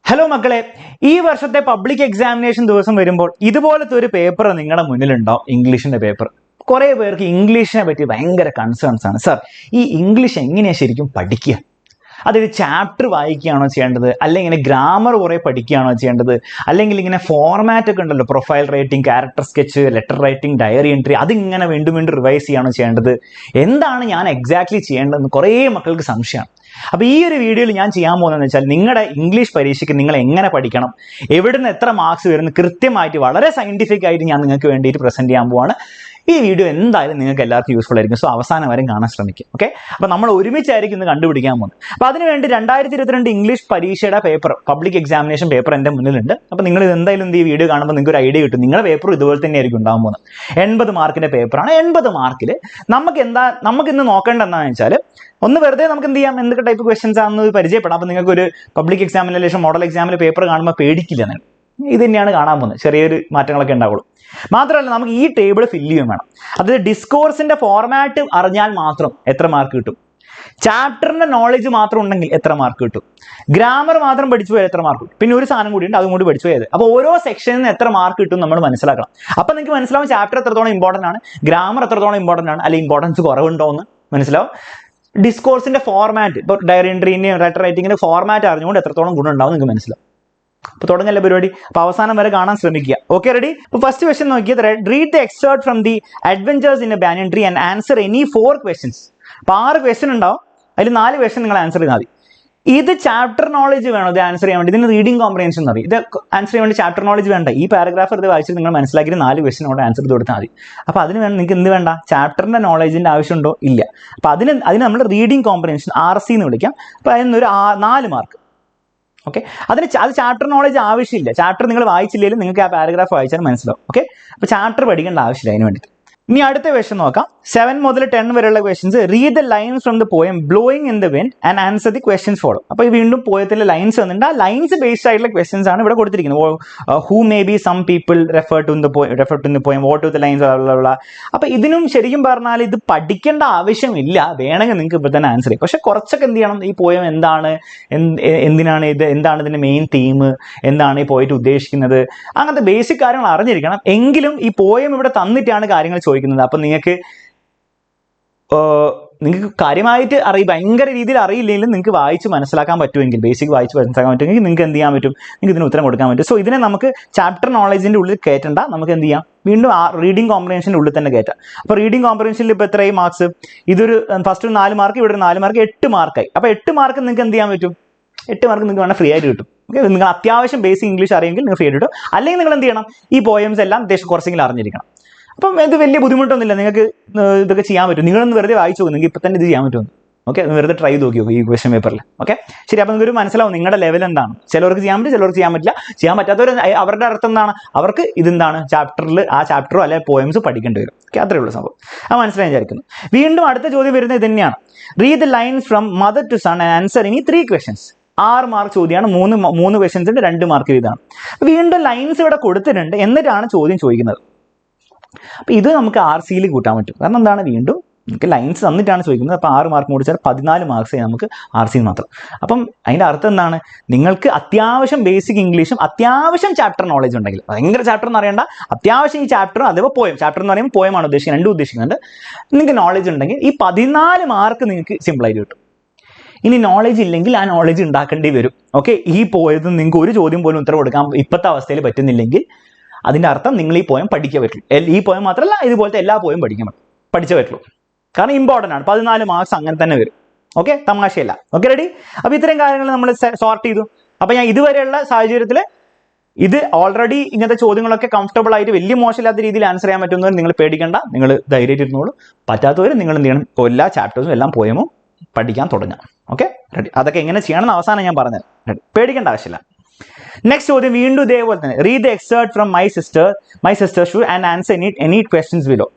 Hello മക്കളെ, ഈ വർഷത്തെ പബ്ലിക് എക്സാമിനേഷൻ ദിവസം വരുമ്പോൾ ഇതുപോലത്തെ ഒരു പേപ്പർ നിങ്ങളുടെ മുന്നിലുണ്ടാവും. ഇംഗ്ലീഷിന്റെ പേപ്പർ. കുറെ പേർക്ക് ഇംഗ്ലീഷിനെ പറ്റി ഭയങ്കര കൺസേൺസ് ആണ്. സാർ, ഈ ഇംഗ്ലീഷ് എങ്ങനെയാണ് ശരിക്കും പഠിക്കുക? അതൊരു ചാപ്റ്റർ വായിക്കുകയാണോ ചെയ്യേണ്ടത്, അല്ലെങ്കിൽ ഇങ്ങനെ ഗ്രാമർ കുറെ പഠിക്കുകയാണോ ചെയ്യേണ്ടത്, അല്ലെങ്കിൽ ഇങ്ങനെ ഫോർമാറ്റ് ഒക്കെ ഉണ്ടല്ലോ, profile writing, character sketch, letter writing, diary entry, അതിങ്ങനെ വീണ്ടും വീണ്ടും റിവൈസ് ചെയ്യണോ ചെയ്യേണ്ടത്? എന്താണ് ഞാൻ എക്സാക്ട്ലി ചെയ്യേണ്ടതെന്ന് കുറേ മക്കൾക്ക് സംശയമാണ്. അപ്പോൾ ഈ ഒരു വീഡിയോയിൽ ഞാൻ ചെയ്യാൻ പോകുന്നതെന്ന് വെച്ചാൽ നിങ്ങളുടെ ഇംഗ്ലീഷ് പരീക്ഷയ്ക്ക് നിങ്ങൾ എങ്ങനെ പഠിക്കണം, എവിടുന്ന് എത്ര മാർക്സ് വരുന്നു കൃത്യമായിട്ട് വളരെ സയന്റിഫിക് ആയിട്ട് ഞാൻ നിങ്ങൾക്ക് വേണ്ടിയിട്ട് പ്രസന്റ് ചെയ്യാൻ പോവാണ്. ഈ വീഡിയോ എന്തായാലും നിങ്ങൾക്ക് എല്ലാവർക്കും യൂസ്ഫുൾ ആയിരിക്കും. സോ അവസാനം വരെ കാണാൻ ശ്രമിക്കും. ഓക്കെ, അപ്പോൾ നമ്മൾ ഒരുമിച്ചായിരിക്കും ഇന്ന് കണ്ടുപിടിക്കാൻ പോകുന്നത്. അപ്പോൾ അതിനുവേണ്ടി 2022 ഇംഗ്ലീഷ് പരീക്ഷയുടെ പേപ്പർ, പബ്ലിക് എക്സാമിനേഷൻ പേപ്പർ എൻ്റെ മുന്നിലുണ്ട്. അപ്പോൾ നിങ്ങൾ എന്തായാലും ഈ വീഡിയോ കാണുമ്പോൾ നിങ്ങൾക്ക് ഒരു ഐഡിയ കിട്ടും. നിങ്ങളുടെ പേപ്പർ ഇതുപോലെ തന്നെ ആയിരിക്കും ഉണ്ടാകാൻ പോകുന്നത്. 80 മാർക്കിന്റെ പേപ്പറാണ്. 80 മാർക്കിൽ നമുക്ക് ഇന്ന് നോക്കേണ്ട എന്താണെന്ന് വെച്ചാൽ, ഒന്ന് വെറുതെ നമുക്ക് എന്ത് ചെയ്യാം, എന്തൊക്കെ ടൈപ്പ് ക്വസ്റ്റൻസ് ആണെന്ന് പരിചയപ്പെടാം. അപ്പോൾ നിങ്ങൾക്ക് ഒരു പബ്ലിക് എക്സാമിനേഷൻ മോഡൽ എക്സാമിൽ പേപ്പർ കാണുമ്പോൾ പേടിക്കില്ല. ഇത് തന്നെയാണ് കാണാൻ പോകുന്നത്. ചെറിയൊരു മാറ്റങ്ങളൊക്കെ ഉണ്ടാവുള്ളൂ. മാത്രമല്ല, നമുക്ക് ഈ ടേബിൾ ഫില്ല് ചെയ്യും വേണം. അതായത് ഡിസ്കോഴ്സിന്റെ ഫോർമാറ്റ് അറിഞ്ഞാൽ മാത്രം എത്ര മാർക്ക് കിട്ടും, ചാപ്റ്ററിന്റെ നോളജ് മാത്രം ഉണ്ടെങ്കിൽ എത്ര മാർക്ക് കിട്ടും, ഗ്രാമർ മാത്രം പഠിച്ചു പോയാൽ എത്ര മാർക്ക് കിട്ടും, പിന്നെ ഒരു സാധനം കൂടി ഉണ്ട്, അതും കൂടി പഠിച്ചു പോയത്. അപ്പോൾ ഓരോ സെക്ഷനിൽ നിന്ന് എത്ര മാർക്ക് കിട്ടും നമ്മൾ മനസ്സിലാക്കണം. അപ്പോൾ നിങ്ങൾക്ക് മനസ്സിലാവും ചാപ്റ്റർ എത്രത്തോളം ഇമ്പോർട്ടൻ്റ് ആണ്, ഗ്രാമർ എത്രത്തോളം ഇമ്പോർട്ടൻ്റ് ആണ്, അല്ലെങ്കിൽ ഇമ്പോർട്ടൻസ് കുറവുണ്ടോ എന്ന് മനസ്സിലാവും. ഡിസ്കോഴ്സിന്റെ ഫോർമാറ്റ്, ഇപ്പോൾ ഡയറി എൻട്രീൻ്റെയും ലെറ്റർ റൈറ്റിങ്ങിന്റെ ഫോർമാറ്റ് അറിഞ്ഞുകൊണ്ട് എത്രത്തോളം ഗുണം ഉണ്ടാവും നിങ്ങൾക്ക് മനസ്സിലാവും. അപ്പോൾ തുടങ്ങല്ലേ പരിപാടി. അപ്പോൾ അവസാനം വരെ കാണാൻ ശ്രമിക്കുക. Okay, ready? അപ്പോൾ ഫസ്റ്റ് ക്വസ്റ്റ്യൻ നോക്കിയത്, read the exert from the adventures in A banyan tree and answer any 4 questions. അപ്പോൾ 6 ക്വസ്റ്റ്യൻ ഉണ്ടാവും. അതിൽ 4 ക്വസ്റ്റ്യൻ നിങ്ങൾ ആൻസർ ചെയ്താൽ മതി. ഇത് ചാപ്റ്റർ നോളജ് വേണം ഇത് ആൻസർ ചെയ്യാൻ വേണ്ടി. ഇതിന് റീഡിംഗ് കോംപ്രിഹെൻഷൻ എന്ന് പറയും. ഇത് ആൻസർ ചെയ്യാൻ വേണ്ടി ചാപ്റ്റർ നോളജ് വേണ്ട. ഈ പാരഗ്രാഫ് ഇത് വായിച്ചിട്ട് നിങ്ങൾ മനസ്സിലാക്കിയിട്ട് 4 ക്വസ്റ്റ്യനോട് ആൻസർ ചെയ്ത് കൊടുത്താൽ മതി. അപ്പോൾ അതിന് വേണം നിങ്ങൾക്ക് എന്ത് വേണ്ട, ചാപ്റ്ററിന്റെ നോളജിന്റെ ആവശ്യമുണ്ടോ? ഇല്ല. അപ്പോൾ അതിന് നമ്മൾ റീഡിംഗ് കോംപ്രിഹെൻഷൻ RC എന്ന് വിളിക്കാം. അപ്പോൾ അതിനൊരു 4 മാർക്ക്. ഓക്കെ, അത് ചാപ്റ്റർ നോളജ് ആവശ്യമില്ല. ചാപ്റ്റർ നിങ്ങൾ വായിച്ചില്ലെങ്കിലും നിങ്ങൾക്ക് ആ പാരഗ്രാഫ് വായിച്ചാൽ മനസ്സിലാവും. ഓക്കെ, അപ്പോൾ ചാപ്റ്റർ പഠിക്കേണ്ട ആവശ്യമില്ല അതിന് വേണ്ടിയിട്ട്. ഇനി അടുത്ത ക്വസ്റ്റ്യൻ നോക്കാം. 7 മുതൽ 10 വരെയുള്ള questions. Read the lines from the poem blowing in the wind and answer the questions follow. അപ്പോൾ ഈ വീണ്ടും പോയത്തിലെ ലൈൻസ് വന്നിട്ടുണ്ട്. ആ ലൈൻസ് ബേസ്ഡ് ആയിട്ടുള്ള ക്വസ്റ്റ്യൻസ് ആണ് ഇവിടെ കൊടുത്തിരിക്കുന്നത്. Who may be some people refer to the poem, what to the lines. അപ്പോൾ ഇതിനും ശരിക്കും പറഞ്ഞാൽ ഇത് പഠിക്കേണ്ട ആവശ്യമില്ല. വേണമെങ്കിൽ നിങ്ങൾക്ക് ഇപ്പോൾ തന്നെ ആൻസർ ചെയ്യും. പക്ഷെ കുറച്ചൊക്കെ എന്ത് ചെയ്യണം, ഈ പോയം എന്താണ്, എന്തിനാണ് ഇത്, എന്താണ് ഇതിന്റെ മെയിൻ തീം, എന്താണ് ഈ പോയിട്ട് ഉദ്ദേശിക്കുന്നത്, അങ്ങനത്തെ ബേസിക് കാര്യങ്ങൾ അറിഞ്ഞിരിക്കണം. എങ്കിലും ഈ പോയം ഇവിടെ തന്നിട്ടാണ് കാര്യങ്ങൾ ചോദിക്കുന്നത്. അപ്പൊ നിങ്ങൾക്ക് കാര്യമായിട്ട് ഭയങ്കര രീതിയിൽ അറിയില്ലെങ്കിലും നിങ്ങൾക്ക് വായിച്ച് മനസ്സിലാക്കാൻ പറ്റുമെങ്കിൽ, ബേസിക് വായിച്ച് മനസ്സിലാക്കാൻ പറ്റുമെങ്കിൽ നിങ്ങൾക്ക് എന്ത് ചെയ്യാൻ പറ്റും, നിങ്ങൾക്ക് ഇതിന് ഉത്തരം കൊടുക്കാൻ പറ്റും. സോ ഇതിനെ നമുക്ക് ചാപ്റ്റർ നോളജിന്റെ ഉള്ളിൽ കയറ്റണ്ട. നമുക്ക് എന്ത് ചെയ്യാം, വീണ്ടും ആ റീഡിംഗ് കോംപ്രിഹെൻഷൻ്റെ ഉള്ളിൽ തന്നെ കയറ്റാം. അപ്പോൾ റീഡിംഗ് കോംപ്രിഹെൻഷനിൽ ഇപ്പോൾ എത്രയും മാർക്സ്, ഇതൊരു ഫസ്റ്റ് 4 മാർക്ക്, ഇവിടെ 4 മാർക്ക്, 8 മാർക്കായി. അപ്പോൾ 8 മാർക്ക് നിങ്ങൾക്ക് എന്ത് ചെയ്യാൻ പറ്റും, 8 മാർക്ക് നിങ്ങൾക്ക് വേണം ഫ്രീ ആയിട്ട് കിട്ടും. ഓക്കെ, നിങ്ങൾ അത്യാവശ്യം ബേസിക് ഇംഗ്ലീഷ് അറിയെങ്കിൽ നിങ്ങൾ ഫ്രീ ആയിട്ട് കിട്ടും. അല്ലെങ്കിൽ നിങ്ങൾ എന്ത് ചെയ്യണം, ഈ പോയംസ് എല്ലാം അത്യാവശ്യം കുറച്ചെങ്കിലും അറിഞ്ഞിരിക്കണം. അപ്പം ഇത് വലിയ ബുദ്ധിമുട്ടൊന്നുമില്ല, നിങ്ങൾക്ക് ഇതൊക്കെ ചെയ്യാൻ പറ്റും. നിങ്ങളൊന്ന് വെറുതെ വായിച്ചു നോക്കും, നിങ്ങൾക്ക് ഇപ്പം തന്നെ ഇത് ചെയ്യാൻ പറ്റുമെന്ന്. ഓക്കെ, വെറുതെ ട്രൈ നോക്കി നോക്കും ഈ ക്വസ്റ്റ്യൻ പേപ്പറിൽ. ഓക്കെ, ശരി. അപ്പം നിങ്ങൾക്ക് മനസ്സിലാവും നിങ്ങളുടെ ലെവൽ എന്താണ്. ചിലവർക്ക് ചെയ്യാൻ പറ്റും, ചിലവർക്ക് ചെയ്യാൻ പറ്റില്ല. ചെയ്യാൻ പറ്റാത്തവർ അവരുടെ അർത്ഥം എന്താണ്, അവർക്ക് ഇതെന്താണ് ചാപ്റ്ററിൽ ആ ചാപ്റ്ററോ അല്ലെങ്കിൽ പോയംസ് പഠിക്കേണ്ടി വരും. ഓക്കെ, അത്രയേ ഉള്ളൂ സംഭവം. അത് മനസ്സിലായി വിചാരിക്കുന്നു. വീണ്ടും അടുത്ത ചോദ്യം വരുന്നത് ഇത് തന്നെയാണ്. Read the lines from mother to son and answer ഇനി 3 ക്വസ്റ്റ്യൻസ്. 6 മാർക്ക് ചോദ്യമാണ്. 3 ക്വസ്റ്റ്യൻസ് ഉണ്ട്, 2 മാർക്ക് ഇതാണ്. വീണ്ടും ലൈൻസ് ഇവിടെ കൊടുത്തിട്ടുണ്ട്, എന്നിട്ടാണ് ചോദ്യം ചോദിക്കുന്നത്. അപ്പോൾ ഇത് നമുക്ക് RCയിൽ കൂട്ടാൻ പറ്റും. കാരണം എന്താണ്, വീണ്ടും നമുക്ക് ലൈൻസ് തന്നിട്ടാണ് ചോദിക്കുന്നത്. അപ്പോൾ 6 മാർക്ക് കൂടിച്ചാൽ 14 മാർക്സ് നമുക്ക് RC മാത്രം. അപ്പം അതിൻ്റെ അർത്ഥം എന്താണ്, നിങ്ങൾക്ക് അത്യാവശ്യം ബേസിക് ഇംഗ്ലീഷും അത്യാവശ്യം ചാപ്റ്റർ നോളജ് ഉണ്ടെങ്കിൽ, ഭയങ്കര ചാപ്റ്റർ എന്ന് അറിയേണ്ട, അത്യാവശ്യം ഈ ചാപ്റ്റർ അഥവാ പോയം, ചാപ്റ്റർ എന്ന് പറയുമ്പോൾ പോയമാണ് ഉദ്ദേശിക്കുന്നത്, 2 ഉദ്ദേശിക്കുന്നുണ്ട്. നിങ്ങൾക്ക് നോളജ് ഉണ്ടെങ്കിൽ ഈ 14 മാർക്ക് നിങ്ങൾക്ക് സിമ്പിളായിട്ട് കിട്ടും. ഇനി നോളജ് ഇല്ലെങ്കിൽ ആ നോളജ് ഉണ്ടാക്കേണ്ടി വരും. ഓക്കെ, ഈ പോയത് നിങ്ങൾക്ക് ഒരു ചോദ്യം പോലും ഉത്തരം കൊടുക്കാൻ ഇപ്പോഴത്തെ അവസ്ഥയിൽ പറ്റുന്നില്ലെങ്കിൽ അതിൻ്റെ അർത്ഥം നിങ്ങൾ ഈ പോയം പഠിക്കാൻ പറ്റുള്ളൂ. ഈ പോയം മാത്രമല്ല, ഇതുപോലത്തെ എല്ലാ പോയം പഠിച്ചേ പറ്റുള്ളൂ. കാരണം ഇമ്പോർട്ടൻ്റ് ആണ്. 14 മാർക്സ് അങ്ങനെ തന്നെ വരും. ഓക്കെ, തമാശയല്ല. Okay, ready? അപ്പോൾ ഇത്രയും കാര്യങ്ങൾ നമ്മൾ സോർട്ട് ചെയ്തു. അപ്പോൾ ഞാൻ ഇതുവരെയുള്ള സാഹചര്യത്തിൽ ഇത് ഓൾറെഡി ഇങ്ങനത്തെ ചോദ്യങ്ങളൊക്കെ കംഫർട്ടബിൾ ആയിട്ട് വലിയ മോശമില്ലാത്ത രീതിയിൽ ആൻസർ ചെയ്യാൻ പറ്റുന്നവർ നിങ്ങൾ പേടിക്കേണ്ട, നിങ്ങൾ ധൈര്യമായിട്ട് ഇരുന്നോളൂ. പറ്റാത്തവർ നിങ്ങൾ എന്ത് ചെയ്യണം, എല്ലാ ചാപ്റ്റേഴ്സും എല്ലാം പോയമോ പഠിക്കാൻ തുടങ്ങാം. Okay, ready? അതൊക്കെ എങ്ങനെ ചെയ്യണമെന്ന് അവസാനം ഞാൻ പറഞ്ഞത്. റെഡി? പേടിക്കേണ്ട ആവശ്യമില്ല. നെക്സ്റ്റ് ചോദ്യം വീണ്ടും ഇതേപോലെ തന്നെ. Read the exert from my sister shoe and answer any questions below.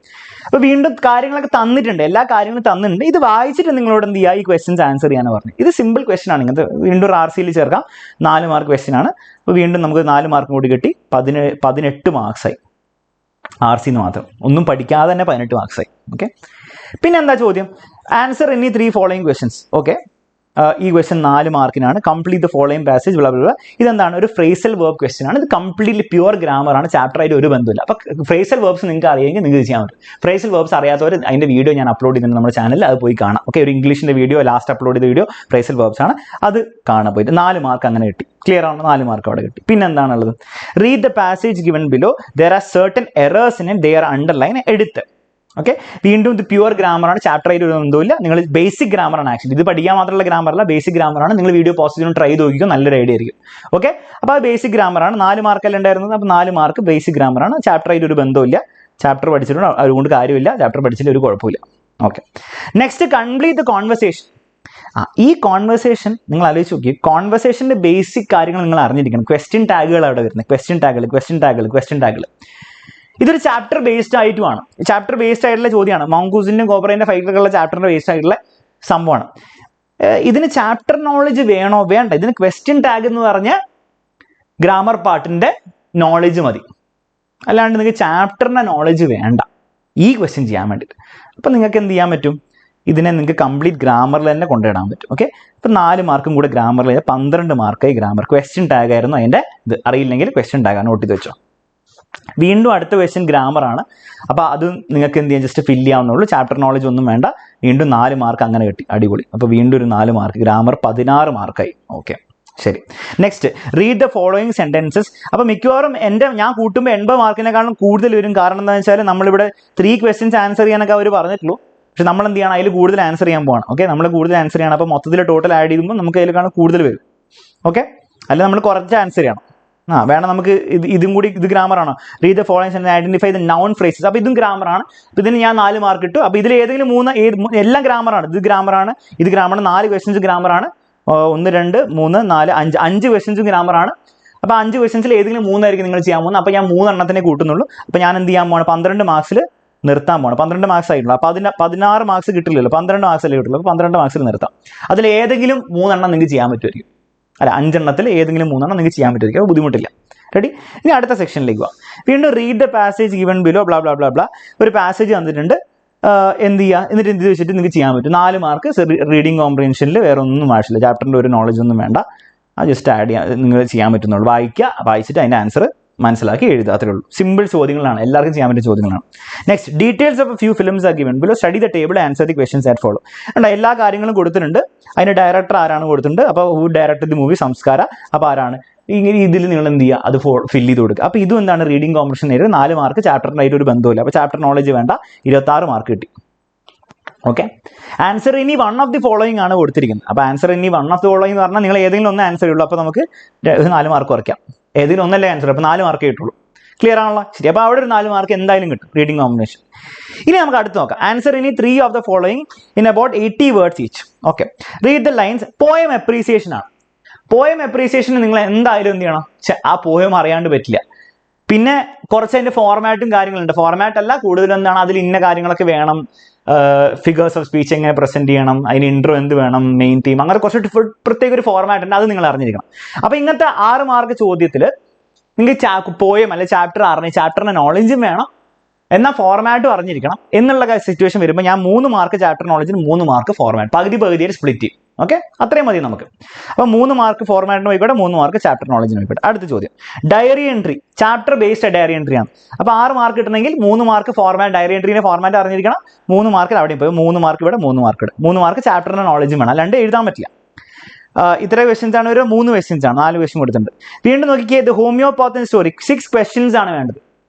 അപ്പോൾ വീണ്ടും കാര്യങ്ങളൊക്കെ തന്നിട്ടുണ്ട്, എല്ലാ കാര്യങ്ങളും തന്നിട്ടുണ്ട്. ഇത് വായിച്ചിട്ട് നിങ്ങളോട് എന്ത് ചെയ്യുക, ഈ ക്വസ്റ്റ്യൻസ് ആൻസർ ചെയ്യാന്ന് പറഞ്ഞു. ഇത് സിമ്പിൾ ക്വസ്റ്റ്യൻ ആണ്. ഇങ്ങനത്തെ വീണ്ടും RCയിൽ ചേർക്കാം. 4 മാർക്ക് ക്വസ്റ്റ്യൻ ആണ്. അപ്പോൾ വീണ്ടും നമുക്ക് 4 മാർക്ക് കൂടി കിട്ടി. 18 മാർക്സായി RCന്ന് മാത്രം. ഒന്നും പഠിക്കാതെ തന്നെ 18 മാർക്സായി. ഓക്കെ, പിന്നെ എന്താ ചോദ്യം, answer any 3 following questions. Okay, ഈ ക്വസ്റ്റ്യൻ 4 മാർക്കിനാണ്. Complete the following passage blah. ഇതെന്താണ്? ഒരു ഫ്രേസൽ വേർബ് ക്വസ്റ്റ്യൻ ആണ്. ഇത് കംപ്ലീറ്റ്ലി പ്യുവർ ഗ്രാമർ ആണ്. ചാപ്റ്റർ ആയിട്ട് ഒരു ബന്ധമില്ല. അപ്പോൾ ഫ്രേസൽ വേർബ്സ് നിങ്ങൾക്ക് അറിയാമെങ്കിൽ നിങ്ങൾക്ക് ചെയ്യാൻ പറ്റും. ഫ്രേസൽ വേർബ്സ് അറിയാത്തവർ അതിന്റെ വീഡിയോ ഞാൻ അപ്ലോഡ് ചെയ്തിട്ടുണ്ട് നമ്മുടെ ചാനലിൽ, അത് പോയി കാണാം. ഓക്കെ, ഒരു ഇംഗ്ലീഷിന്റെ വീഡിയോ ലാസ്റ്റ് അപ്ലോഡ് ചെയ്ത വീഡിയോ ഫ്രേസൽ വേർബ്സ് ആണ്, അത് കാണാൻ പോയിട്ട് 4 മാർക്ക് അങ്ങനെ കിട്ടി. ക്ലിയർ ആണ്? 4 മാർക്ക് അവിടെ കിട്ടി. പിന്നെ എന്താണുള്ളത്? Read the passage given below, there are certain errors in it, they are underline, edit. Okay, വീണ്ടും ഇത് പ്യുവർ ഗ്രാമറാണ്. ചാപ്റ്റർ ആയിട്ട് ഒരു ബന്ധമില്ല. നിങ്ങൾ ബേസിക് ഗ്രാമറാണ്. ആക്ച്വലി ഇത് പഠിക്കാൻ മാത്രമുള്ള ഗ്രാമറല്ല, ബേസിക് ഗ്രാമറാണ്. നിങ്ങൾ വീഡിയോ പോസ്റ്റ് ചെയ്ത് ട്രൈ ചെയ്ത് നോക്കിയോ, നല്ലൊരു ഐഡിയ ആയിരിക്കും. ഓക്കെ, അപ്പോൾ അത് ബേസിക് ഗ്രാമറാണ്. 4 മാർക്കല്ല ഉണ്ടായിരുന്നത്. അപ്പോൾ 4 മാർക്ക് ബേസിക് ഗ്രാമറാണ്. ചാപ്റ്റർ ആയിട്ട് ഒരു ബന്ധമില്ല. ചാപ്റ്റർ പഠിച്ചിട്ടുണ്ട്, അതുകൊണ്ട് കാര്യമില്ല. ചാപ്റ്റർ പഠിച്ചില്ല ഒരു കുഴപ്പമില്ല. Okay, next complete the conversation. ഈ കോൺവെർസേഷൻ നിങ്ങൾ ആലോചിച്ച് നോക്കി. കോൺവെർസേഷന്റെ ബേസിക് കാര്യങ്ങൾ നിങ്ങൾ അറിഞ്ഞിരിക്കണം. ക്വസ്റ്റ്യൻ ടാഗുകൾ അവിടെ വരുന്നത്. ക്വസ്റ്റ്യൻ ടാഗുകൾ. ഇതൊരു ചാപ്റ്റർ ബേസ്ഡ് ആയിട്ടുമാണ്. ചാപ്റ്റർ ബേസ്ഡ് ആയിട്ടുള്ള ചോദ്യമാണ്. മൗങ്കൂസിന്റെയും കോബ്രേന്റെ ഫൈറ്റിലുള്ള ചാപ്റ്ററിന്റെ ബേസ്ഡ് ആയിട്ടുള്ള സംഭവമാണ്. ഇതിന് ചാപ്റ്റർ നോളജ് വേണോ? വേണ്ട. ഇതിന് ക്വസ്റ്റ്യൻ ടാഗ് എന്ന് പറഞ്ഞ ഗ്രാമർ പാർട്ടിന്റെ നോളജ് മതി. അല്ലാണ്ട് നിങ്ങൾക്ക് ചാപ്റ്ററിന്റെ നോളജ് വേണ്ട ഈ ക്വസ്റ്റ്യൻ ചെയ്യാൻ വേണ്ടിയിട്ട്. അപ്പം നിങ്ങൾക്ക് എന്ത് ചെയ്യാൻ പറ്റും? ഇതിനെ നിങ്ങൾക്ക് കംപ്ലീറ്റ് ഗ്രാമറിൽ തന്നെ കൊണ്ടുവിടാൻ പറ്റും. ഓക്കെ, ഇപ്പം 4 മാർക്കും കൂടെ ഗ്രാമറിൽ 12 മാർക്കായി ഗ്രാമർ. ക്വസ്റ്റ്യൻ ടാഗ് ആയിരുന്നു അതിൻ്റെ ഇത്. അറിയില്ലെങ്കിൽ ക്വസ്റ്റ്യൻ ടാഗ് നോട്ട് ചെയ്ത് വെച്ചോ. വീണ്ടും അടുത്ത ക്വസ്റ്റ്യൻ ഗ്രാമർ ആണ്. അപ്പോൾ അത് നിങ്ങൾക്ക് എന്ത് ചെയ്യാം? ജസ്റ്റ് ഫില്ല് ചെയ്യാവുന്നുള്ളൂ. ചാപ്റ്റർ നോളജ് ഒന്നും വേണ്ട. വീണ്ടും 4 മാർക്ക് അങ്ങനെ കിട്ടി. അടിപൊളി. അപ്പോൾ വീണ്ടും ഒരു 4 മാർക്ക്. ഗ്രാമർ 16 മാർക്കായി. ഓക്കെ, ശരി. Next read the following sentences. അപ്പോൾ മിക്കവാറും ഞാൻ കൂട്ടുമ്പോൾ 80 മാർക്കിനെക്കാളും കൂടുതൽ വരും. കാരണം എന്താണെന്ന് വെച്ചാൽ നമ്മളിവിടെ 3 ക്വസ്റ്റ്യൻസ് ആൻസർ ചെയ്യാനൊക്കെ അവർ പറഞ്ഞിട്ടുള്ളൂ. പക്ഷെ നമ്മൾ എന്ത് ചെയ്യണം? അതിൽ കൂടുതൽ ആൻസർ ചെയ്യാൻ പോകണം. ഓക്കെ, നമ്മൾ കൂടുതൽ ആൻസർ ചെയ്യണം. അപ്പോൾ മൊത്തത്തിൽ ടോട്ടൽ ആഡ് ചെയ്യുമ്പോൾ നമുക്ക് അതിൽ കാണാൻ കൂടുതൽ വരും. ഓക്കെ, അല്ല നമ്മൾ കുറച്ച് ആൻസർ ചെയ്യണം. വേണം നമുക്ക് ഇതും കൂടി. ഇത് ഗ്രാമറാണോ? Read the following sentence, identify the noun phrases. അപ്പോൾ ഇതും ഗ്രാമറാണ്. അപ്പോൾ ഇതിന് ഞാൻ 4 മാർക്ക് ഇട്ടു. അപ്പോൾ ഇതിൽ ഏതെങ്കിലും 3 എല്ലാം ഗ്രാമറാണ്. ഇത് ഗ്രാമറാണ്, ഇത് ഗ്രാമറാണ്. 4 ക്വസ്റ്റ്യൻസ് ഗ്രാമറാണ്. 1 2 3 4 5 ക്വസ്റ്റ്യൻസ് ഗ്രാമറാണ്. അപ്പോൾ 5 ക്വസ്റ്റ്യൻസിൽ ഏതെങ്കിലും 3 ആയിരിക്കും നിങ്ങൾ ചെയ്യാൻ പോകുന്നത്. അപ്പോൾ ഞാൻ 3 എണ്ണത്തിനെ കൂട്ടുന്നുള്ളൂ. അപ്പോൾ ഞാൻ എന്ത് ചെയ്യാൻ പോകണം? 12 മാർക്സിൽ നിർത്താൻ പോകണം. 12 മാർക്സ് ആയിട്ടുള്ളൂ. അപ്പോൾ 16 മാർക്സ് കിട്ടില്ലല്ലോ, 12 മാർക്സിലേ കിട്ടുള്ളൂ. അപ്പോൾ 12 മാർക്സിൽ നിർത്താം. അതിൽ ഏതെങ്കിലും 3 എണ്ണം നിങ്ങൾക്ക് ചെയ്യാൻ പറ്റുമായിരിക്കും. അല്ല, 5 എണ്ണത്തിൽ ഏതെങ്കിലും 3 എണ്ണം നിങ്ങൾക്ക് ചെയ്യാൻ പറ്റുമായിരിക്കും. അപ്പോൾ ബുദ്ധിമുട്ടില്ല. റെഡി? ഇനി അടുത്ത സെക്ഷനിലേക്ക് പോവാം. വീണ്ടും read the passage given below blah blah blah blah. ഒരു പാസേജ് തന്നിട്ടുണ്ട്. എന്ത് ചെയ്യുക? എന്നിട്ട് എന്ത് വെച്ചിട്ട് നിങ്ങൾക്ക് ചെയ്യാൻ പറ്റും? 4 മാർക്ക് റീഡിങ് കോംപ്രിഹെൻഷനിൽ. വേറെ ഒന്നും ആവശ്യമില്ല. ചാപ്റ്ററിൻ്റെ ഒരു നോളജ് ഒന്നും വേണ്ട. ജസ്റ്റ് ആഡ് ചെയ്യാൻ നിങ്ങൾ ചെയ്യാൻ പറ്റുന്നുള്ളൂ. വായിച്ചിട്ട് അതിൻ്റെ ആൻസർ മനസ്സിലാക്കി എഴുതുക. അത്രേ ഉള്ളൂ. സിമ്പിൾ ചോദ്യങ്ങളാണ്. എല്ലാവർക്കും ചെയ്യാൻ പറ്റിയ ചോദ്യങ്ങളാണ്. Next details of few films are given below. Study the table, answer the questions at follow. എല്ലാ കാര്യങ്ങളും കൊടുത്തിട്ടുണ്ട്. അതിൻ്റെ ഡയറക്ടർ ആരാണ് കൊടുത്തിട്ടുണ്ട്. അപ്പോൾ ഹു ഡയറക്ടർ ദി മൂവി? സംസ്കാര. അപ്പോൾ ആരാണ്? ഇങ്ങനെ ഇതിൽ നിങ്ങൾ എന്ത് ചെയ്യുക? അത് ഫില്ല് ചെയ്ത് കൊടുക്കുക. അപ്പോൾ ഇതും എന്താണ്? റീഡിംഗ് കോമ്പറ്റീഷൻ നേരിട്ട് 4 മാർക്ക്. ചാപ്റ്ററിനായിട്ട് ഒരു ബന്ധമില്ല. അപ്പോൾ ചാപ്റ്റർ നോളജ് വേണ്ട. 26 മാർക്ക് കിട്ടി. ഓക്കെ, ആൻസർ ഇനി 1 ഓഫ് ദി ഫോളോയിങ് ആണ് കൊടുത്തിരിക്കുന്നത്. അപ്പോൾ ആൻസർ ഇനി 1 ഓഫ് ദി ഫോളോയിങ് എന്ന് പറഞ്ഞാൽ നിങ്ങൾ ഏതെങ്കിലും ഒന്ന് ആൻസർ ഉള്ളൂ. അപ്പോൾ നമുക്ക് 4 മാർക്ക് കുറയ്ക്കാം. ഏതെങ്കിലും ഒന്നല്ലേ ആൻസർ. അപ്പോൾ 4 മാർക്കേ കിട്ടുള്ളൂ. ക്ലിയർ ആണല്ലോ? ശരി. അപ്പോൾ അവിടെ ഒരു 4 മാർക്ക് എന്തായാലും കിട്ടും റീഡിംഗ് കോമ്പിനേഷൻ. ഇനി നമുക്ക് അടുത്ത് നോക്കാം. ആൻസർ ഇനി 3 of the following in about 80 words each. Okay, read the lines. Poem appreciation ആണ്. പോയം അപ്രീസിയേഷന് നിങ്ങൾ എന്തായാലും എന്ത് ചെയ്യണം? ആ പോയം അറിയാണ്ട് പറ്റില്ല. പിന്നെ കുറച്ച് അതിൻ്റെ ഫോർമാറ്റും കാര്യങ്ങളുണ്ട്. ഫോർമാറ്റ് അല്ല, കൂടുതലും എന്താണ് അതിൽ ഇന്ന കാര്യങ്ങളൊക്കെ വേണം. ഫിഗേഴ്സ് ഓഫ് സ്പീച്ച് എങ്ങനെ പ്രസന്റ് ചെയ്യണം, അതിന് ഇൻട്രോ എന്ത് വേണം, മെയിൻ തീം, അങ്ങനെ കുറച്ച് പ്രത്യേക ഒരു ഫോർമാറ്റ് ഉണ്ട്. അത് നിങ്ങൾ അറിഞ്ഞിരിക്കണം. അപ്പോൾ ഇങ്ങനത്തെ 6 മാർക്ക് ചോദ്യത്തിൽ നിങ്ങൾക്ക് പോയം അല്ലെങ്കിൽ ചാപ്റ്റർ ചാപ്റ്ററിന്റെ നോളജും വേണം, എന്നാൽ ഫോർമാറ്റും അറിഞ്ഞിരിക്കണം എന്നുള്ള സിറ്റുവേഷൻ വരുമ്പോൾ ഞാൻ 3 മാർക്ക് ചാപ്റ്റർ നോളജിന്, 3 മാർക്ക് ഫോർമാറ്റ്, പകുതിയായിട്ട് സ്പ്ലിറ്റ് ചെയ്യും. ഓക്കെ, അത്രയും മതി നമുക്ക്. അപ്പോൾ 3 മാർക്ക് ഫോർമാറ്റിന് പോയിക്കോട്ടെ, 3 മാർക്ക് ചാപ്റ്റർ നോളജിന് പോയിക്കോട്ടെ. അടുത്ത ചോദ്യം diary entry. Chapter based diary entry ആണ്. അപ്പോൾ 6 മാർക്ക് കിട്ടണമെങ്കിൽ 3 മാർക്ക് ഫോർമാറ്റ്, ഡയറി എൻട്രീന്റെ ഫോർമാറ്റ് അറിഞ്ഞിരിക്കണം. 3 മാർക്കിൽ അവിടെയും പോയി 3 മാർക്ക് ഇവിടെ, 3 മാർക്ക് ഇവിടെ. 3 മാർക്ക് ചാപ്റ്ററിന്റെ നോളജും വേണം, അല്ലാണ്ട് എഴുതാൻ പറ്റില്ല. ഇത്ര ക്വസ്റ്റ്യൻസ് ആണ്. ഒരു 3 ക്വസ്റ്റ്യൻസ് ആണ്, 4 ക്വസ്റ്റ്യൻ കൊടുത്തിട്ടുണ്ട്. വീണ്ടും നോക്കിയത് ഹോമിയോപാത്തൻ സ്റ്റോറി 6 ക്വസ്റ്റ്യൻസ് ആണ് വേണ്ടത്.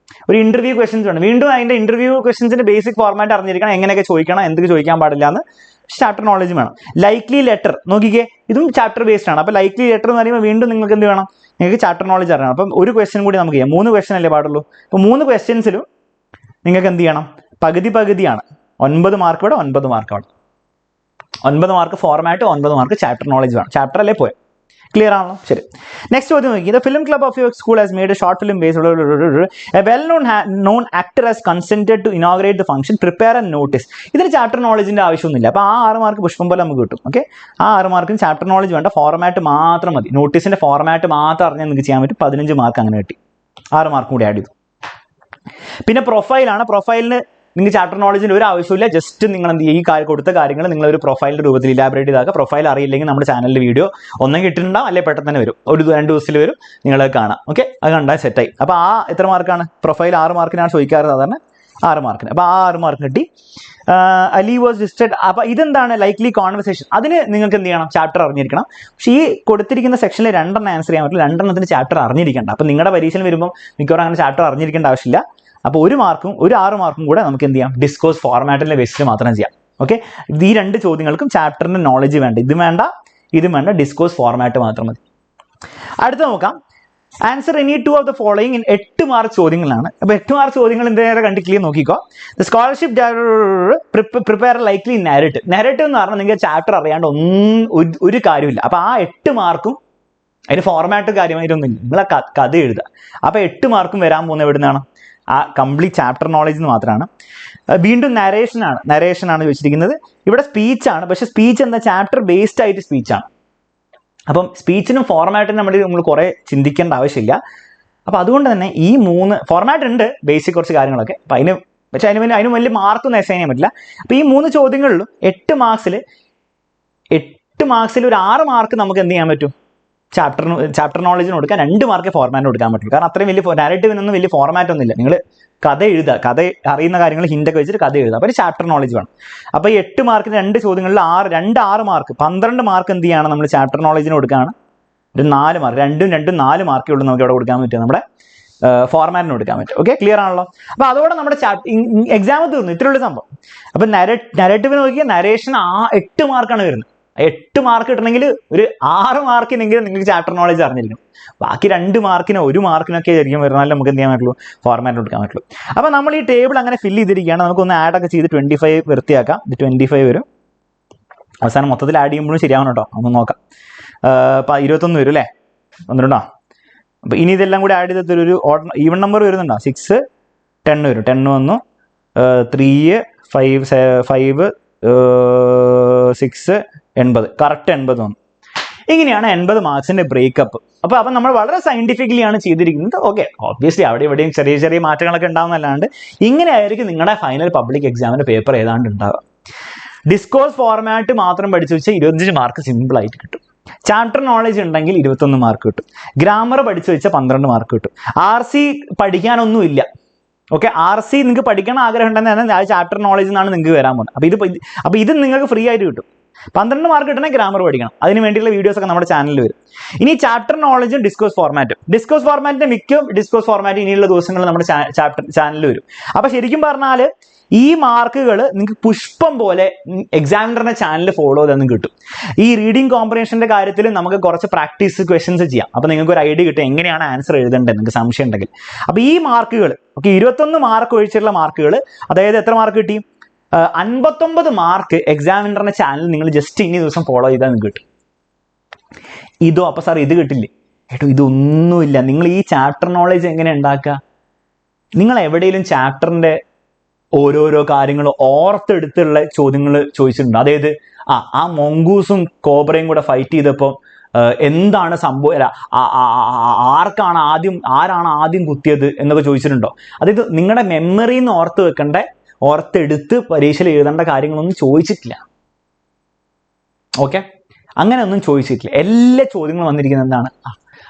ഒരു ഇന്റർവ്യൂ ക്വസ്റ്റ്യൻസ് വേണം. വീണ്ടും അതിന്റെ ഇന്റർവ്യൂ ക്വസ്റ്റ്യൻസിന്റെ ബേസിക് ഫോർമാറ്റ് അറിഞ്ഞിരിക്കണം, എങ്ങനെയൊക്കെ ചോദിക്കണം, എന്തൊക്കെ ചോദിക്കാൻ പാടില്ല എന്ന് ചാപ്റ്റർ നോളജ് വേണം. ലൈക്ലി ലെറ്റർ നോക്കിക്കേ, ഇതും ചാപ്റ്റർ ബേസ്ഡ് ആണ്. അപ്പോൾ ലൈക്ലി ലെറ്റർ എന്ന് പറയുമ്പോൾ വീണ്ടും നിങ്ങൾക്ക് എന്ത് വേണം? നിങ്ങൾക്ക് ചാപ്റ്റർ നോളജ് അറിയണം. അപ്പം ഒരു ക്വസ്റ്റ്യൻ കൂടി നമുക്ക് ചെയ്യാം. 3 ക്വസ്റ്റ്യൻ അല്ലേ പാടുള്ളൂ. അപ്പോൾ 3 ക്വസ്റ്റ്യൻസിലും നിങ്ങൾക്ക് എന്ത് ചെയ്യണം? പകുതിയാണ്. 9 മാർക്ക് ഇവിടെ, 9 മാർക്ക് അവിടെ. 9 mark format, 9 mark chapter knowledge വേണം. ചാപ്റ്റർ അല്ലേ പോയത്. ക്ലിയർ ആണല്ലോ? ശരി. നെക്സ്റ്റ് ചോദ്യം നോക്കി. The film club of your school has made a short film based a well known actor has consented to inaugurate the function, prepare and notice. ഇതിന് chapter നോളജിന്റെ ആവശ്യമൊന്നുമില്ല. അപ്പോൾ ആ 6 മാർക്ക് പുഷ്പം പോലെ നമുക്ക് കിട്ടും. ഓക്കെ, ആ 6 മാർക്കിന് ചാപ്റ്റർ നോളജ് വേണ്ട, ഫോർമാറ്റ് മാത്രം മതി. നോട്ടീസിന്റെ ഫോർമാറ്റ് മാത്രം അറിഞ്ഞാൽ നിങ്ങൾക്ക് ചെയ്യാൻ പറ്റും. 15 മാർക്ക് അങ്ങനെ കിട്ടി. 6 മാർക്കും കൂടി ആഡ് ചെയ്തു. പിന്നെ പ്രൊഫൈലാണ്. പ്രൊഫൈലിന് നിങ്ങൾക്ക് ചാപ്റ്റർ നോളജിൻ്റെ ഒരു ആവശ്യമില്ല. ജസ്റ്റ് നിങ്ങൾ എന്ത് ചെയ്യുക, ഈ കൊടുത്ത കാര്യങ്ങൾ നിങ്ങളൊരു പ്രൊഫൈലിൻ്റെ രൂപത്തിൽ ഇലാബറേറ്റ് ചെയ്താക്കുക. പ്രൊഫൈൽ അറിയില്ലെങ്കിൽ നമ്മുടെ ചാനലിൽ വീഡിയോ ഒന്നെങ്കിൽ ഇട്ടിട്ടുണ്ടാവും, അല്ലെങ്കിൽ പെട്ടെന്ന് തന്നെ വരും, ഒരു 2 ദിവസത്തിൽ വരും, നിങ്ങളത് കാണാം. ഓക്കെ, അത് കണ്ടാൽ സെറ്റായി. അപ്പോൾ ആ എത്ര മാർക്കാണ്? പ്രൊഫൈൽ 6 മാർക്കിനാണ് ചോദിക്കാറ് സാധാരണ, 6 മാർക്കിന്. അപ്പോൾ ആ 6 മാർക്ക് കിട്ടി. Ali was listed. അപ്പോൾ ഇതെന്താണ്? Likely conversation. അതിന് നിങ്ങൾക്ക് എന്ത് ചെയ്യണം? ചാപ്റ്റർ അറിഞ്ഞിരിക്കണം. പക്ഷേ ഈ കൊടുത്തിരിക്കുന്ന സെക്ഷനിൽ 2 ആൻസർ ചെയ്യാൻ പറ്റില്ല, 2 ചാപ്റ്റർ അറിഞ്ഞിരിക്കേണ്ട. അപ്പോൾ നിങ്ങളുടെ പരീക്ഷയിൽ വരുമ്പോൾ മിക്കവാറും അങ്ങനെ ചാപ്റ്റർ അറിഞ്ഞിരിക്കേണ്ട ആവശ്യമില്ല. അപ്പോൾ 1 മാർക്കും ഒരു 6 മാർക്കും കൂടെ നമുക്ക് എന്ത് ചെയ്യാം? ഡിസ്കോഴ്സ് ഫോർമാറ്റിൻ്റെ ബേസിൽ മാത്രം ചെയ്യാം. ഓക്കെ, ഈ 2 ചോദ്യങ്ങൾക്കും ചാപ്റ്ററിൻ്റെ നോളജ് വേണ്ട, ഇതും വേണ്ട, ഡിസ്കോഴ്സ് ഫോർമാറ്റ് മാത്രം മതി. അടുത്ത നോക്കാം. Answer any 2 of the following in 8 mark ചോദ്യങ്ങളാണ്. അപ്പോൾ 8 മാർക്ക് ചോദ്യങ്ങൾ എന്തായാലും കണ്ടിട്ടില്ലേ നോക്കിക്കോ. The scholarship prepare likely narrative. Narrative എന്ന് പറഞ്ഞാൽ നിങ്ങൾക്ക് ചാപ്റ്റർ അറിയാണ്ട് ഒരു കാര്യമില്ല. അപ്പോൾ ആ 8 മാർക്കും അതിന് ഫോർമാറ്റ് കാര്യമായിട്ടൊന്നുമില്ല, നിങ്ങളെ കഥ എഴുതുക. അപ്പോൾ 8 മാർക്കും വരാൻ പോകുന്നത് എവിടെ നിന്നാണ്? ആ കംപ്ലീറ്റ് ചാപ്റ്റർ നോളജിൽ നിന്ന് മാത്രമാണ്. വീണ്ടും നരേഷനാണ് ചോദിച്ചിരിക്കുന്നത്. ഇവിടെ സ്പീച്ചാണ്, പക്ഷേ സ്പീച്ച് എന്താ? ചാപ്റ്റർ ബേസ്ഡ് ആയിട്ട് സ്പീച്ചാണ്. അപ്പം സ്പീച്ചിനും ഫോർമാറ്റിനും നമ്മൾ കുറേ ചിന്തിക്കേണ്ട ആവശ്യമില്ല. അപ്പോൾ അതുകൊണ്ട് തന്നെ ഈ 3 ഫോർമാറ്റ് ഉണ്ട്, ബേസിക് കുറച്ച് കാര്യങ്ങളൊക്കെ. അപ്പോൾ അതിന് വലിയ മാർക്കൊന്നും അസൈൻ ചെയ്യാൻ പറ്റില്ല. അപ്പോൾ ഈ 3 ചോദ്യങ്ങളിലും 8 മാർക്സിൽ ഒരു 6 മാർക്ക് നമുക്ക് എന്ത് ചെയ്യാൻ പറ്റും? ചാപ്റ്റർ നോളജിന് കൊടുക്കാൻ 2 മാർക്ക് ഫോർമാറ്റിന് കൊടുക്കാൻ പറ്റും. കാരണം അത്രയും വലിയ നാരേറ്റീവിനൊന്നും വലിയ ഫോർമാറ്റ് ഒന്നുമില്ല. നിങ്ങൾ കഥ എഴുതുക, കഥ അറിയുന്ന കാര്യങ്ങൾ ഹിൻ്റൊക്കെ വെച്ചിട്ട് കഥ എഴുതുക. അപ്പോൾ ഒരു ചാപ്റ്റർ നോളജ് വേണം. അപ്പോൾ ഈ 8 മാർക്കിന് 2 ചോദ്യങ്ങളിൽ 6 മാർക്ക്, 12 മാർക്ക് എന്ത് ചെയ്യണം? നമ്മൾ ചാപ്റ്റർ നോളജിന് കൊടുക്കുകയാണ്. ഒരു 4 മാർക്ക്, 2 4 മാർക്കേ ഉള്ളൂ നമുക്ക് ഇവിടെ കൊടുക്കാൻ പറ്റുക, നമ്മുടെ ഫോർമാറ്റിന് കൊടുക്കാൻ പറ്റും. ഓക്കെ, ക്ലിയർ ആണല്ലോ? അപ്പോൾ അതോടെ നമ്മുടെ എക്സാം തീർന്നു, ഇത്രയുള്ള സംഭവം. അപ്പോൾ നരേറ്റീവിന് നോക്കിയാൽ നരേഷൻ 8 മാർക്കാണ് വരുന്നത്. 8 മാർക്ക് കിട്ടണമെങ്കിൽ ഒരു 6 മാർക്കിനെങ്കിലും നിങ്ങൾക്ക് ചാപ്റ്റർ നോളജ് അറിഞ്ഞിരിക്കണം. ബാക്കി 2 മാർക്കിനോ 1 മാർക്കിനൊക്കെ ആയിരിക്കും വരുന്നാലും നമുക്ക് എന്ത് ചെയ്യാൻ പറ്റുള്ളൂ? ഫോർമാറ്റ് കൊടുക്കാൻ പറ്റുള്ളൂ. അപ്പോൾ നമ്മൾ ഈ ടേബിൾ അങ്ങനെ ഫില്ല് ചെയ്തിരിക്കുകയാണ്. നമുക്കൊന്ന് ആഡൊക്കെ ചെയ്ത് 25 വൃത്തിയാക്കാം. ഇത് 25 വരും. അവസാനം മൊത്തത്തിൽ ആഡ് ചെയ്യുമ്പോഴും ശരിയാവണം കേട്ടോ, ഒന്ന് നോക്കാം. 21 വരും അല്ലേ? 12. അപ്പോൾ ഇനി ഇതെല്ലാം കൂടി ആഡ് ചെയ്തിട്ട് ഒരു ഈവൺ നമ്പർ വരുന്നുണ്ടോ? 6 10 വരും. 10 വന്നു, 3 5 6 80, കറക്റ്റ് 80 വന്നു. ഇങ്ങനെയാണ് 80 മാർക്സിന്റെ ബ്രേക്കപ്പ്. അപ്പോൾ നമ്മൾ വളരെ സയന്റിഫിക്കലിയാണ് ചെയ്തിരിക്കുന്നത്. ഓക്കെ, ഒബ്വിയസ്ലി അവിടെ ഇവിടെയും ചെറിയ മാറ്റങ്ങളൊക്കെ ഉണ്ടാവുന്നല്ലാണ്ട് ഇങ്ങനെ ആയിരിക്കും നിങ്ങളുടെ ഫൈനൽ പബ്ലിക് എക്സാമിന്റെ പേപ്പർ ഏതാണ്ട് ഉണ്ടാവുക. ഡിസ്കോഴ്സ് ഫോർമാറ്റ് മാത്രം പഠിച്ചു വെച്ചാൽ 25 മാർക്ക് സിമ്പിൾ ആയിട്ട് കിട്ടും. ചാപ്റ്റർ നോളജ് ഉണ്ടെങ്കിൽ 21 മാർക്ക് കിട്ടും. ഗ്രാമർ പഠിച്ചു വെച്ചാൽ 12 മാർക്ക് കിട്ടും. RC പഠിക്കാനൊന്നുമില്ല. ഓക്കെ, RC നിങ്ങൾക്ക് പഠിക്കണം ആഗ്രഹം ഉണ്ടെന്ന് ആ ചാപ്റ്റർ നോളജിൽ നിന്നാണ് നിങ്ങൾക്ക് വരാൻ പോകുന്നത്. അപ്പോൾ ഇത് നിങ്ങൾക്ക് ഫ്രീ ആയിട്ട് കിട്ടും. 12 മാർക്ക് കിട്ടണമെങ്കിൽ ഗ്രാമർ പഠിക്കണം. അതിന് വേണ്ടിയുള്ള വീഡിയോസ് ഒക്കെ നമ്മുടെ ചാനലിൽ വരും. ഇനി ചാപ്റ്റർ നോളജും ഡിസ്കോഴ്സ് ഫോർമാറ്റിന്റെ മിക്ക ഡിസ്കോഴ്സ് ഫോർമാറ്റ് ഇനിയുള്ള ദിവസങ്ങളിൽ നമ്മുടെ ചാനലിൽ വരും. അപ്പോൾ ശരിക്കും പറഞ്ഞാൽ ഈ മാർക്കുകൾ നിങ്ങൾക്ക് പുഷ്പം പോലെ എക്സാമിനറിന്റെ ചാനൽ ഫോളോ ചെയ്തൊന്നും കിട്ടും. ഈ റീഡിംഗ് കോംപ്രിഹെൻഷന്റെ കാര്യത്തിൽ നമുക്ക് കുറച്ച് പ്രാക്ടീസ് ക്വസ്റ്റ്യൻസ് ചെയ്യാം. അപ്പോൾ നിങ്ങൾക്ക് ഒരു ഐഡിയ കിട്ടും എങ്ങനെയാണ് ആൻസർ എഴുതേണ്ടത് നിങ്ങൾക്ക് സംശയം ഉണ്ടെങ്കിൽ. അപ്പോൾ ഈ മാർക്കുകൾ, ഓക്കെ, 21 മാർക്ക് ഒഴിച്ചിട്ടുള്ള മാർക്കുകൾ, അതായത് എത്ര മാർക്ക് കിട്ടി? 59 മാർക്ക് എക്സാമിനറിന്റെ ചാനൽ നിങ്ങൾ ജസ്റ്റ് ഇനി ദിവസം ഫോളോ ചെയ്താൽ നിങ്ങൾക്ക് കിട്ടും. ഇതോ? അപ്പോൾ സാർ ഇത് കിട്ടില്ലേ? കേട്ടോ, ഇതൊന്നുമില്ല. നിങ്ങൾ ഈ ചാപ്റ്റർ നോളജ് എങ്ങനെ ഉണ്ടാക്കുക? നിങ്ങൾ എവിടെയെങ്കിലും ചാപ്റ്ററിന്റെ ഓരോരോ കാര്യങ്ങൾ ഓർത്തെടുത്തുള്ള ചോദ്യങ്ങൾ ചോദിച്ചിട്ടുണ്ട്. അതായത് ആ മൊങ്കൂസും കോബ്രയും കൂടെ ഫൈറ്റ് ചെയ്തപ്പോൾ എന്താണ് സംഭവം, ആരാണ് ആദ്യം കുത്തിയത് എന്നൊക്കെ ചോദിച്ചിട്ടുണ്ടോ? അതായത് നിങ്ങളുടെ മെമ്മറിയിൽ നിന്ന് ഓർത്തെടുത്ത് പരീക്ഷയിൽ എഴുതേണ്ട കാര്യങ്ങളൊന്നും ചോദിച്ചിട്ടില്ല. ഓക്കെ, അങ്ങനെയൊന്നും ചോദിച്ചിട്ടില്ല. എല്ലാ ചോദ്യങ്ങളും വന്നിരിക്കുന്നത് എന്താണ്?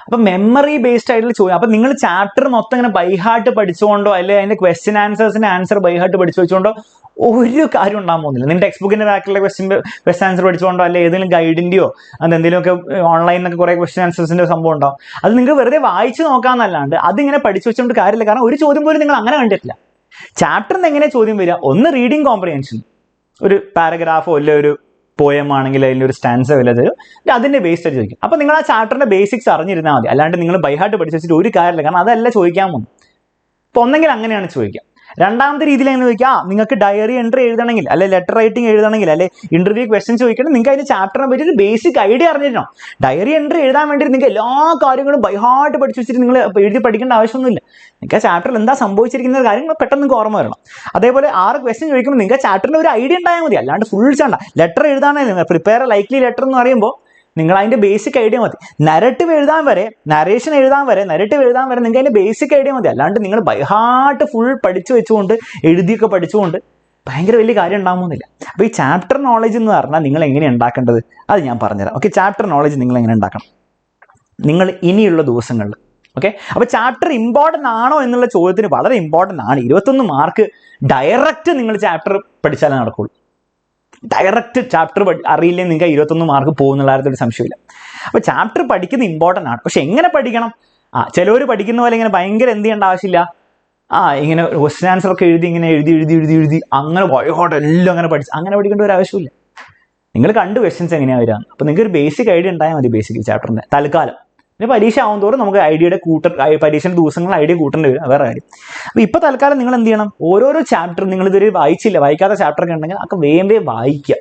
അപ്പം മെമ്മറി ബേസ്ഡ് ആയിട്ടുള്ള ചോദ്യം. അപ്പം നിങ്ങൾ ചാപ്റ്റർ മൊത്തം ഇങ്ങനെ ബൈഹാർട്ട് പഠിച്ചുകൊണ്ടോ അല്ലെങ്കിൽ അതിന്റെ ക്വസ്റ്റ്യൻ ആൻസേഴ്സിന്റെ ആൻസർ ബൈഹാർട്ട് പഠിച്ചു വെച്ചുകൊണ്ടോ ഒരു കാര്യം ഉണ്ടാകാൻ പോകുന്നില്ല. നിന്റെ ടെക്സ്റ്റ് ബുക്കിന്റെ ബാക്കിലുള്ള ക്വസ്റ്റ്യൻ ആൻസർ പഠിച്ചുകൊണ്ടോ അല്ലെങ്കിൽ ഏതെങ്കിലും ഗൈഡിന്റെയോ എന്തെങ്കിലുമൊക്കെ ഓൺലൈനിലൊക്കെ കുറെ ക്വസ്റ്റ്യൻ ആൻസേഴ്സിന്റെ സംഭവം ഉണ്ടാവും. അത് നിങ്ങൾക്ക് വെറുതെ വായിച്ച് നോക്കാന്നല്ലാണ്ട് അതിങ്ങനെ പഠിച്ചു വെച്ചുകൊണ്ട് കാര്യമില്ല. കാരണം ഒരു ചോദ്യം പോലും നിങ്ങൾ അങ്ങനെ കണ്ടിട്ടില്ല. ചാപ്റ്ററിന് എങ്ങനെ ചോദ്യം വരിക? ഒന്ന് റീഡിംഗ് കോംപ്രിഹെൻഷൻ, ഒരു പാരഗ്രാഫോ അല്ലെ ഒരു പോയം ആണെങ്കിൽ അതിൻ്റെ ഒരു സ്റ്റാൻസോ വല്ലത് അതിന്റെ ബേസ്ഡ് ആയിട്ട് ചോദിക്കും. അപ്പോൾ നിങ്ങൾ ആ ചാപ്റ്ററിന്റെ ബേസിക്സ് അറിഞ്ഞിരുന്നാൽ മതി. അല്ലാണ്ട് നിങ്ങൾ ബൈഹാർട്ട് പഠിച്ചു വെച്ചിട്ട് ഒരു കാര്യമില്ല. കാരണം അതല്ല ചോദിക്കാൻ പോകുന്നു. അപ്പോൾ ഒന്നെങ്കിൽ അങ്ങനെയാണ് ചോദിക്കുക. രണ്ടാമത്തെ രീതിയിൽ എങ്ങനെ ചോദിക്കുക? നിങ്ങൾക്ക് ഡയറി എൻട്രി എഴുതണമെങ്കിൽ, അല്ലെ ലെറ്റർ റൈറ്റിംഗ് എഴുതണമെങ്കിൽ, അല്ലെ ഇന്റർവ്യൂ ക്വസ്റ്റ്യൻ ചോദിക്കണം, നിങ്ങൾക്ക് അതിന്റെ ചാപ്റ്ററിനെ പറ്റി ഒരു ബേസിക് ഐഡിയ അറിഞ്ഞിരിക്കണം. ഡയറി എൻട്രി എഴുതാൻ വേണ്ടി നിങ്ങൾക്ക് എല്ലാ കാര്യങ്ങളും ബൈഹാർട്ട് പഠിച്ചു വെച്ചിട്ട് നിങ്ങൾ എഴുതി പഠിക്കേണ്ട ആവശ്യമൊന്നുമില്ല. നിങ്ങൾക്ക് ആ ചാപ്റ്ററിൽ എന്താ സംഭവിച്ചിരിക്കുന്ന കാര്യങ്ങൾ പെട്ടെന്ന് നിങ്ങൾക്ക് ഓർമ്മ വരണം. അതേപോലെ 6 ക്വസ്റ്റ്യൻ ചോദിക്കുമ്പോൾ നിങ്ങൾക്ക് ചാപ്റ്ററിന്റെ ഒരു ഐഡിയ ഉണ്ടായാൽ മതി. അല്ലാണ്ട് ഫുൾ ചണ്ട ലെറ്റർ എഴുതാനായിരുന്നു. പ്രിപ്പയർ ലൈക്ലി ലെറ്റർ എന്ന് പറയുമ്പോൾ നിങ്ങൾ അതിൻ്റെ ബേസിക് ഐഡിയ മതി. നരേറ്റീവ് എഴുതാൻ വരെ നരേറ്റീവ് എഴുതാൻ വരെ നിങ്ങൾക്ക് അതിൻ്റെ ബേസിക് ഐഡിയ മതി. അല്ലാണ്ട് നിങ്ങൾ ബൈ ഹാർട്ട് ഫുൾ പഠിച്ചു വെച്ചുകൊണ്ട് എഴുതിയൊക്കെ പഠിച്ചുകൊണ്ട് ഭയങ്കര വലിയ കാര്യം ഉണ്ടാകുന്നില്ല. അപ്പോൾ ഈ ചാപ്റ്റർ നോളജ് എന്ന് പറഞ്ഞാൽ നിങ്ങൾ എങ്ങനെ ഉണ്ടാക്കേണ്ടത് അത് ഞാൻ പറഞ്ഞുതരാം. ഓക്കെ, ചാപ്റ്റർ നോളജ് നിങ്ങൾ എങ്ങനെ ഉണ്ടാക്കണം നിങ്ങൾ ഇനിയുള്ള ദിവസങ്ങളിൽ. ഓക്കെ, അപ്പോൾ ചാപ്റ്റർ ഇമ്പോർട്ടൻ്റ് ആണോ എന്നുള്ള ചോദ്യത്തിന് വളരെ ഇമ്പോർട്ടൻ്റ് ആണ്. 21 മാർക്ക് ഡയറക്റ്റ് നിങ്ങൾ ചാപ്റ്റർ പഠിച്ചാലേ നടക്കുള്ളൂ. ഡയറക്റ്റ് ചാപ്റ്റർ അറിയില്ലെങ്കിൽ നിങ്ങൾക്ക് 21 മാർക്ക് പോകുന്നുള്ള കാര്യത്തിൽ സംശയമില്ല. അപ്പോൾ ചാപ്റ്റർ പഠിക്കുന്നത് ഇമ്പോർട്ടൻ്റ് ആണ്. പക്ഷെ എങ്ങനെ പഠിക്കണം? ചിലവർ പഠിക്കുന്ന പോലെ ഇങ്ങനെ ഭയങ്കര എന്ത് ചെയ്യേണ്ട ആവശ്യമില്ല. ഇങ്ങനെ ക്വസ്റ്റ്യൻ ആൻസർ ഒക്കെ ഇങ്ങനെ എഴുതി അങ്ങനെ ബയോഹോട്ട് എല്ലാം അങ്ങനെ അങ്ങനെ പഠിക്കേണ്ട ഒരു ആവശ്യമില്ല. നിങ്ങൾ കണ്ട് ക്വസ്റ്റ്യൻസ് എങ്ങനെയാണ് വരിക. അപ്പോൾ നിങ്ങൾക്ക് ഒരു ബേസിക് ഐഡിയ ഉണ്ടായാൽ മതി ബേസിക് ചാപ്റ്ററിൻ്റെ തൽക്കാലം. പിന്നെ പരീക്ഷ ആവും തോറും നമുക്ക് ഐഡിയയുടെ പരീക്ഷയുടെ ദിവസങ്ങൾ ഐഡിയ കൂട്ടേണ്ടി വരും, വേറെ കാര്യം. അപ്പോൾ ഇപ്പോൾ തൽക്കാലം നിങ്ങൾ എന്ത് ചെയ്യണം, ഓരോരോ ചാപ്റ്റർ നിങ്ങൾ ഇതൊരു വായിക്കാത്ത ചാപ്റ്ററൊക്കെ ഉണ്ടെങ്കിൽ അതൊക്കെ വേഗം വായിക്കുക.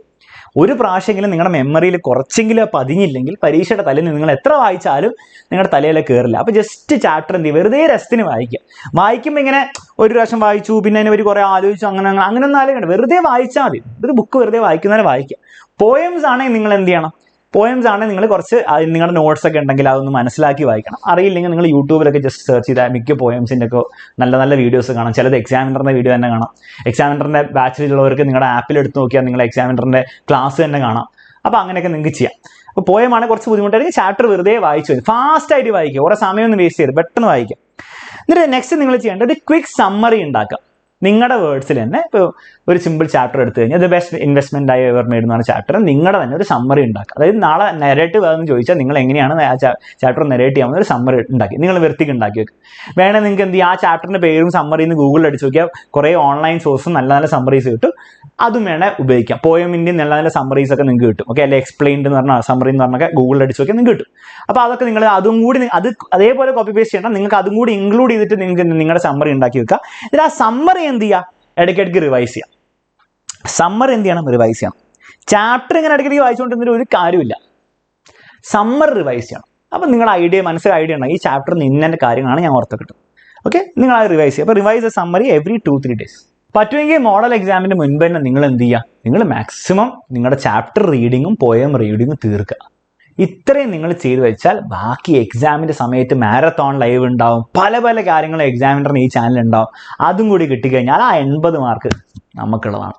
ഒരു പ്രാവശ്യമെങ്കിലും നിങ്ങളുടെ മെമ്മറിയിൽ കുറച്ചെങ്കിലും പതിഞ്ഞില്ലെങ്കിൽ പരീക്ഷയുടെ തലേന്ന് നിങ്ങൾ എത്ര വായിച്ചാലും നിങ്ങളുടെ തലയിൽ കയറില്ല. അപ്പോൾ ജസ്റ്റ് ചാപ്റ്റർ എന്ത് ചെയ്യുക, വെറുതെ രസത്തിന് വായിക്കുക. വായിക്കുമ്പോൾ ഇങ്ങനെ ഒരു പ്രാവശ്യം വായിച്ചു പിന്നെ അതിനെ ഒരു കുറേ ആലോചിച്ചു അങ്ങനെയൊന്നും ആലോചിക്കണ്ട, വെറുതെ വായിച്ചാൽ മതി. ഒരു ബുക്ക് വെറുതെ വായിക്കുന്നവരെ വായിക്കുക. പോയംസ് ആണെങ്കിൽ നിങ്ങൾ എന്ത് ചെയ്യണം, പോയംസ് ആണെങ്കിൽ നിങ്ങൾ കുറച്ച് നിങ്ങളുടെ നോട്ട്സ് ഒക്കെ ഉണ്ടെങ്കിൽ അതൊന്ന് മനസ്സിലാക്കി വായിക്കണം. അറിയില്ലെങ്കിൽ നിങ്ങൾ യൂട്യൂബിലൊക്കെ ജസ്റ്റ് സെർച്ച് ചെയ്താൽ മിക്ക പോയംസിൻ്റെ ഒക്കെ നല്ല നല്ല വീഡിയോസ് കാണാം. ചിലത് എക്സാമിനറിൻ്റെ വീഡിയോ തന്നെ കാണാം. എക്സാമിനറിൻ്റെ ബാച്ചിലുള്ളവർക്ക് നിങ്ങളുടെ ആപ്പിൽ എടുത്ത് നോക്കിയാൽ നിങ്ങൾ എക്സാമിനറിൻ്റെ ക്ലാസ് തന്നെ കാണാം. അപ്പോൾ അങ്ങനെയൊക്കെ നിങ്ങൾക്ക് ചെയ്യാം. അപ്പോൾ പോയമാണ് കുറച്ച് ബുദ്ധിമുട്ടായിരിക്കും. ചാപ്റ്റർ വെറുതെ വായിച്ചു വരും, ഫാസ്റ്റായിട്ട് വായിക്കുക, കുറേ സമയമൊന്നും വേസ്റ്റ് ചെയ്ത് പെട്ടെന്ന് വായിക്കുക. എന്നിട്ട് നെക്സ്റ്റ് നിങ്ങൾ ചെയ്യേണ്ടത് ഒരു ക്വിക്ക് സമ്മറി ഉണ്ടാക്കുക. നിങ്ങളുടെ വേർഡ്സിൽ തന്നെ ഇപ്പോൾ ഒരു സിമ്പിൾ ചാപ്റ്റർ എടുത്തു കഴിഞ്ഞാൽ ദ ബെസ്റ്റ് ഇൻവെസ്റ്റ്മെന്റ് ആയി എവർ മെയ്ഡ് എന്നാണ് ചാപ്റ്റർ. നിങ്ങളുടെ തന്നെ ഒരു സമ്മറി ഉണ്ടാക്കുക. അതായത് നാളെ നെറേറ്റീവ് ആണെന്ന് ചോദിച്ചാൽ നിങ്ങൾ എങ്ങനെയാണ് ആ ചാപ്റ്റർ നെറേറ്റ് ചെയ്യാവുന്ന ഒരു സമ്മറി ഉണ്ടാക്കി നിങ്ങൾ വൃത്തിക്ക് ഉണ്ടാക്കി വെക്കുക. വേണേൽ നിങ്ങൾക്ക് എന്ത് ചെയ്യുക, ആ ചാപ്റ്ററിൻ്റെ പേരും സമ്മറിന്ന് ഗൂഗിളിൽ അടിച്ച് നോക്കിയാൽ കുറേ ഓൺലൈൻ സോഴ്സും നല്ല നല്ല സമ്മറീസ് കിട്ടും. അതും വേണേൽ ഉപയോഗിക്കാം. പോയമിൻ്റെ നല്ല നല്ല സമ്മറീസ് ഒക്കെ നിങ്ങൾക്ക് കിട്ടും. ഓക്കെ, അല്ലെ എക്സ്പ്ലെയിൻഡ് എന്ന് പറഞ്ഞാൽ സമ്മറി എന്ന് പറഞ്ഞാൽ ഗൂഗിളിൽ അടിച്ച് നോക്കിയാൽ നിങ്ങൾക്ക് കിട്ടും. അപ്പോൾ അതൊക്കെ നിങ്ങൾ അതും കൂടി അതേപോലെ കോപ്പി പേസ്റ്റ് ചെയ്യണം. നിങ്ങൾക്ക് അതും കൂടി ഇൻക്ലൂഡ് ചെയ്തിട്ട് നിങ്ങൾക്ക് നിങ്ങളുടെ സമ്മറി ഉണ്ടാക്കി വെക്കുക. എന്നിട്ട് ആ സമ്മറി എന്ത് ചെയ്യുക, ഇടയ്ക്കിടയ്ക്ക് റിവൈസ് ചെയ്യാം. സമ്മർ എന്ത് ചെയ്യണം, റിവൈസ് ചെയ്യണം. ചാപ്റ്റർ ഇങ്ങനെ ഇടയ്ക്കിടയ്ക്ക് വായിച്ചുകൊണ്ടിരുന്നൊരു ഒരു കാര്യമില്ല. സമ്മർ റിവൈസ് ചെയ്യണം. അപ്പം നിങ്ങൾ മനസ്സിൽ ഐഡിയ ഉണ്ടെങ്കിൽ ഈ ചാപ്റ്ററിൽ ഇന്ന കാര്യങ്ങളാണ് ഞാൻ ഓർത്ത് കിട്ടും. ഓക്കെ, നിങ്ങൾ അത് റിവൈസ് ചെയ്യുക. അപ്പോൾ റിവൈസ് സമ്മറി എവറി 2-3 days. പറ്റുമെങ്കിൽ മോഡൽ എക്സാമിൻ്റെ മുൻപ് തന്നെ നിങ്ങൾ എന്ത് ചെയ്യുക, നിങ്ങൾ മാക്സിമം നിങ്ങളുടെ ചാപ്റ്റർ റീഡിങ്ങും പോയം റീഡിങ്ങും തീർക്കുക. ഇത്രയും നിങ്ങൾ ചെയ്തു വെച്ചാൽ ബാക്കി എക്സാമിൻ്റെ സമയത്ത് മാരത്തോൺ ലൈവ് ഉണ്ടാവും, പല പല കാര്യങ്ങളും എക്സാമിനറിന് ഈ ചാനൽ ഉണ്ടാവും. അതും കൂടി കിട്ടിക്കഴിഞ്ഞാൽ ആ 80 മാർക്ക് നമുക്കുള്ളതാണ്.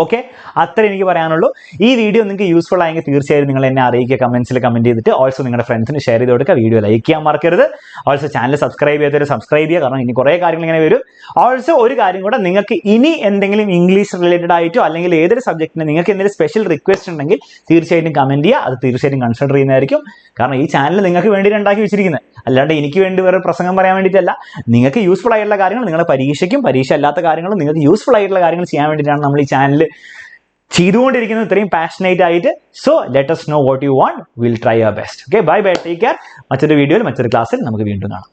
ഓക്കെ, അത്ര എനിക്ക് പറയാനുള്ളൂ. ഈ വീഡിയോ നിങ്ങൾക്ക് യൂസ്ഫുൾ ആയെങ്കിൽ തീർച്ചയായും നിങ്ങൾ എന്നെ അറിയിക്കുക, കമൻസിൽ കമൻറ്റ് ചെയ്തിട്ട്. ഓൾസോ നിങ്ങളുടെ ഫ്രണ്ട്സിന് ഷെയർ ചെയ്ത് കൊടുക്കുക. വീഡിയോ ലൈക്ക് ചെയ്യാൻ മറക്കരുത്. ഓൾസോ ചാനൽ സബ്സ്ക്രൈബ് ചെയ്തവർ സബ്സ്ക്രൈബ് ചെയ്യുക, കാരണം ഇനി കുറേ കാര്യങ്ങൾ ഇങ്ങനെ വരും. ഓൾസോ ഒരു കാര്യം കൂടെ, നിങ്ങൾക്ക് ഇനി എന്തെങ്കിലും ഇംഗ്ലീഷ് റിലേറ്റഡ് ആയിട്ടോ അല്ലെങ്കിൽ ഏതൊരു സബ്ജക്റ്റിന് നിങ്ങൾക്ക് എന്തെങ്കിലും സ്പെഷ്യൽ റിക്വസ്റ്റ് ഉണ്ടെങ്കിൽ തീർച്ചയായിട്ടും കമൻറ്റ് ചെയ്യുക. അത് തീർച്ചയായിട്ടും കൺസിഡർ ചെയ്യുന്നതായിരിക്കും. കാരണം ഈ ചാനൽ നിങ്ങൾക്ക് വേണ്ടി ഉണ്ടാക്കി വെച്ചിരിക്കുന്നത്, അല്ലാണ്ട് എനിക്ക് വേണ്ടി വേറെ പ്രസംഗം പറയാൻ വേണ്ടിയിട്ടല്ല. നിങ്ങൾക്ക് യൂസ്ഫുൾ ആയിട്ടുള്ള കാര്യങ്ങൾ, നിങ്ങളുടെ പരീക്ഷയ്ക്കും പരീക്ഷ അല്ലാത്ത കാര്യങ്ങളും നിങ്ങൾക്ക് യൂസ്ഫുൾ ആയിട്ടുള്ള കാര്യങ്ങൾ ചെയ്യാൻ വേണ്ടിയിട്ടാണ് നമ്മൾ ഈ ചാനൽ ചെയ്തുകൊണ്ടിരിക്കുന്നത് ഇത്രയും പാഷനേറ്റ് ആയിട്ട്. So let us know what you want. We'll try our best. Okay, bye bye, take care. മറ്റൊരു വീഡിയോയിൽ മറ്റൊരു ക്ലാസ്സിൽ നമുക്ക് വീണ്ടും കാണാം.